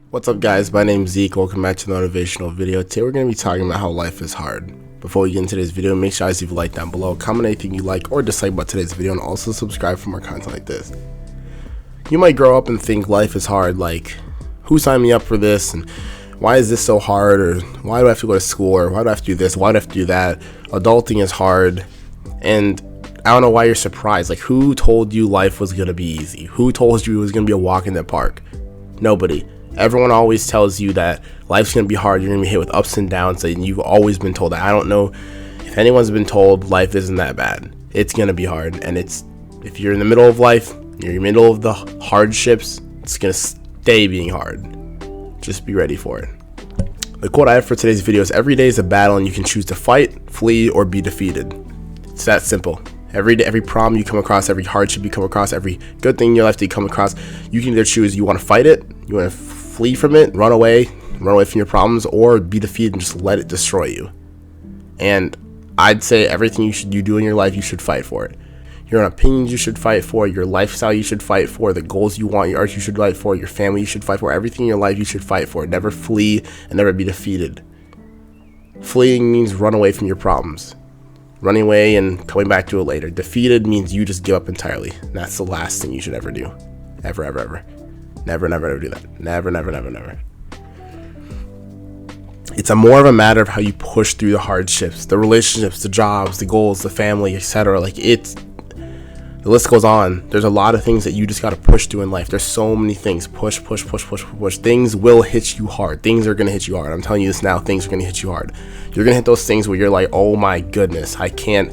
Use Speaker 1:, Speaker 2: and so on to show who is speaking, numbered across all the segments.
Speaker 1: What's up guys, my name's Zeke, welcome back to the Motivational video. Today we're going to be talking about how life is hard. Before we get into today's video, make sure you leave a like down below, comment anything you like or dislike about today's video, and also subscribe for more content like this. You might grow up and think life is hard, like, who signed me up for this, and why is this so hard, or why do I have to go to school, or why do I have to do this, why do I have to do that, adulting is hard, and I don't know why you're surprised. Like, who told you life was going to be easy? Who told you it was going to be a walk in the park? Nobody. Everyone always tells you that life's going to be hard, you're going to be hit with ups and downs, and you've always been told that. I don't know if anyone's been told life isn't that bad. It's going to be hard, and if you're in the middle of life, you're in the middle of the hardships, it's going to stay being hard. Just be ready for it. The quote I have for today's video is, every day is a battle and you can choose to fight, flee, or be defeated. It's that simple. Every problem you come across, every hardship you come across, every good thing in your life that you come across, you can either choose you want to fight it, you want to flee from it, run away from your problems, or be defeated and just let it destroy you. And I'd say everything you do in your life, you should fight for it. Your opinions you should fight for, your lifestyle you should fight for, the goals you want, your art you should fight for, your family you should fight for, everything in your life you should fight for. Never flee and never be defeated. Fleeing means run away from your problems. Running away and coming back to it later. Defeated means you just give up entirely. And that's the last thing you should ever do. Ever, ever, ever. Never, never, ever do that. Never, never, never, never. It's more of a matter of how you push through the hardships, the relationships, the jobs, the goals, the family, etc. The list goes on. There's a lot of things that you just got to push through in life. There's so many things. Push. Things will hit you hard. Things are going to hit you hard. I'm telling you this now. Things are going to hit you hard. You're going to hit those things where you're like, oh my goodness, I don't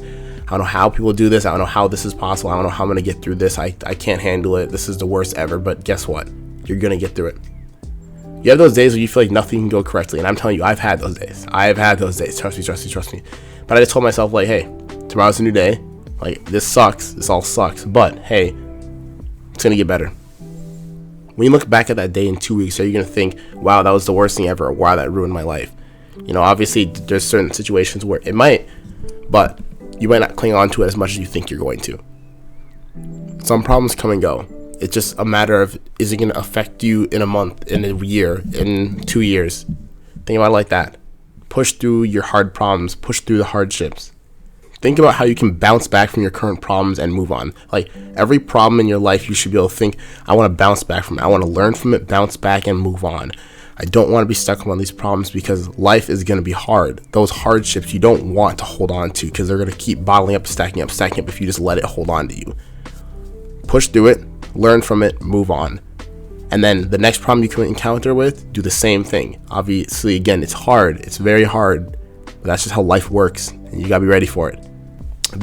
Speaker 1: know how people do this. I don't know how this is possible. I don't know how I'm going to get through this. I can't handle it. This is the worst ever. But guess what? You're going to get through it. You have those days where you feel like nothing can go correctly. And I'm telling you, I've had those days. Trust me. But I just told myself, like, hey, tomorrow's a new day. Like, this sucks. This all sucks. But, hey, it's going to get better. When you look back at that day in 2 weeks, are you going to think, wow, that was the worst thing ever, or wow, that ruined my life? You know, obviously, there's certain situations where it might, but you might not cling on to it as much as you think you're going to. Some problems come and go. It's just a matter of, is it going to affect you in a month, in a year, in 2 years? Think about it like that. Push through your hard problems. Push through the hardships. Think about how you can bounce back from your current problems and move on. Like, every problem in your life, you should be able to think, I want to bounce back from it. I want to learn from it, bounce back, and move on. I don't want to be stuck on these problems because life is going to be hard. Those hardships you don't want to hold on to because they're going to keep bottling up, stacking up if you just let it hold on to you. Push through it, learn from it, move on. And then the next problem you can encounter with, do the same thing. Obviously, again, it's hard. It's very hard. But that's just how life works, and you got to be ready for it.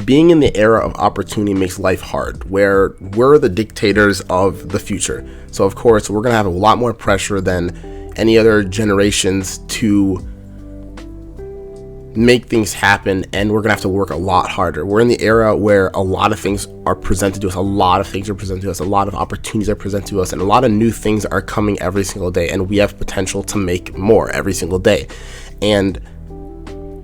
Speaker 1: Being in the era of opportunity makes life hard, where we're the dictators of the future. So, of course, we're going to have a lot more pressure than any other generations to make things happen, and we're going to have to work a lot harder. We're in the era where a lot of things are presented to us, a lot of opportunities are presented to us, and a lot of new things are coming every single day, and we have potential to make more every single day. And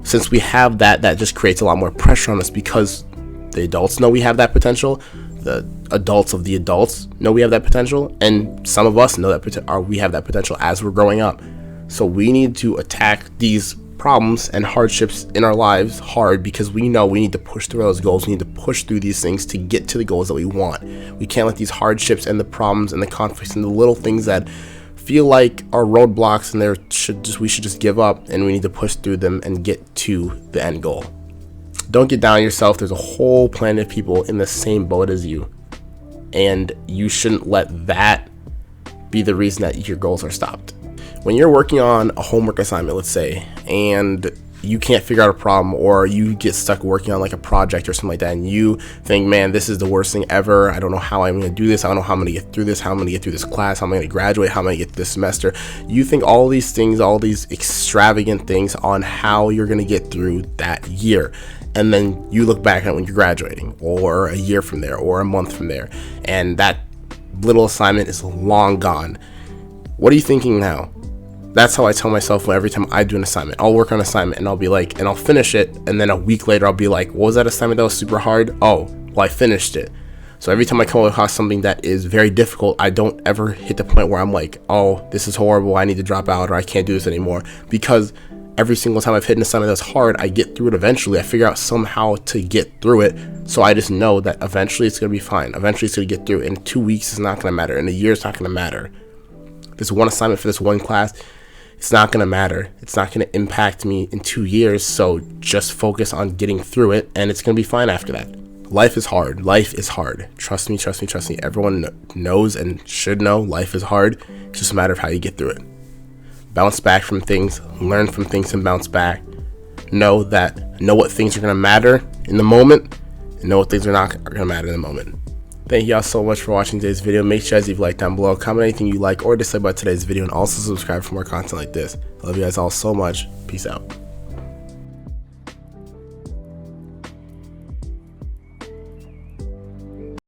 Speaker 1: since we have that just creates a lot more pressure on us, because the adults know we have that potential, the adults of the adults know we have that potential, and some of us know that we have that potential as we're growing up. So we need to attack these problems and hardships in our lives hard, because we know we need to push through those goals. We need to push through these things to get to the goals that we want. We can't let these hardships and the problems and the conflicts and the little things that feel like are roadblocks and we should just give up, and we need to push through them and get to the end goal. Don't get down on yourself. There's a whole planet of people in the same boat as you, and you shouldn't let that be the reason that your goals are stopped. When you're working on a homework assignment, let's say, and you can't figure out a problem, or you get stuck working on like a project or something like that, and you think, man, this is the worst thing ever. I don't know how I'm going to do this. I don't know how I'm going to get through this, how I'm going to get through this class, how I'm going to graduate, how I'm going to get through this semester. You think all these things, all these extravagant things on how you're going to get through that year. And then you look back at when you're graduating, or a year from there, or a month from there, and that little assignment is long gone. What are you thinking now? That's how I tell myself every time I do an assignment. I'll work on an assignment and I'll be like, and I'll finish it, and then a week later I'll be like, what was that assignment that was super hard? Oh, well, I finished it. So every time I come across something that is very difficult, I don't ever hit the point where I'm like, oh, this is horrible, I need to drop out, or I can't do this anymore. Because every single time I've hit into something that's hard, I get through it eventually. I figure out somehow to get through it. So I just know that eventually it's going to be fine. Eventually it's going to get through. In 2 weeks, it's not going to matter. In a year, it's not going to matter. This one assignment for this one class, it's not going to matter. It's not going to impact me in 2 years. So just focus on getting through it, and it's going to be fine after that. Life is hard. Life is hard. Trust me, trust me, trust me. Everyone knows and should know life is hard. It's just a matter of how you get through it. Bounce back from things, learn from things, and bounce back. Know what things are going to matter in the moment, and know what things are not going to matter in the moment. Thank you all so much for watching today's video. Make sure you leave a like down below, comment anything you like or dislike about today's video, and also subscribe for more content like this. I love you guys all so much. Peace out.